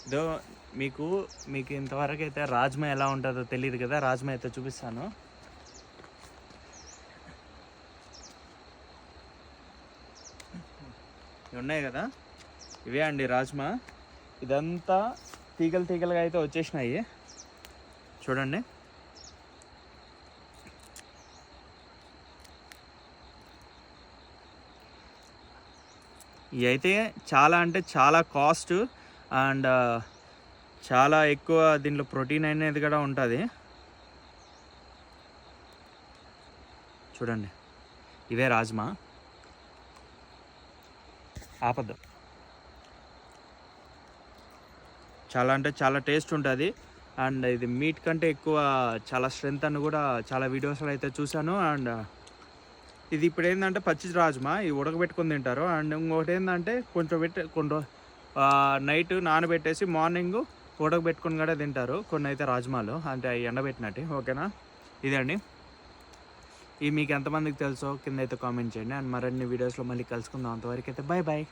ఇదో మీకు మీకు ఇంతవరకు అయితే రాజ్మా ఎలా ఉంటుందో తెలియదు కదా. రాజ్మా అయితే చూపిస్తాను. ఇవి ఉన్నాయి కదా, ఇవే అండి రాజ్మా. ఇదంతా తీగలు తీగలుగా అయితే వచ్చేసినాయి చూడండి. ఇవి అయితే చాలా అంటే చాలా కాస్ట్ అండ్ చాలా ఎక్కువ దీంట్లో ప్రోటీన్ అనేది కూడా ఉంటుంది చూడండి. ఇవే రాజ్మా. ఆపద్దు. చాలా అంటే చాలా టేస్ట్ ఉంటుంది అండ్ ఇది మీట్ కంటే ఎక్కువ చాలా స్ట్రెంత్ అని కూడా చాలా వీడియోస్లో అయితే చూశాను. అండ్ ఇది ఇప్పుడు ఏంటంటే పచ్చి రాజ్మా ఇవి ఉడకబెట్టుకొని తింటారు. అండ్ ఇంకొకటి ఏంటంటే కొంచెం నైట్ నానబెట్టేసి మార్నింగ్ ఉడకబెట్టుకొని కూడా తింటారు కొన్ని అయితే రాజ్మాలు, అంటే ఎండబెట్టినట్టు. ఓకేనా, ఇదండి. ఇవి మీకు ఎంతమందికి తెలుసో కింద అయితే కామెంట్ చేయండి. అండ్ మరిన్ని వీడియోస్లో మళ్ళీ కలుసుకుందాం. అంతవరకు అయితే బాయ్ బాయ్.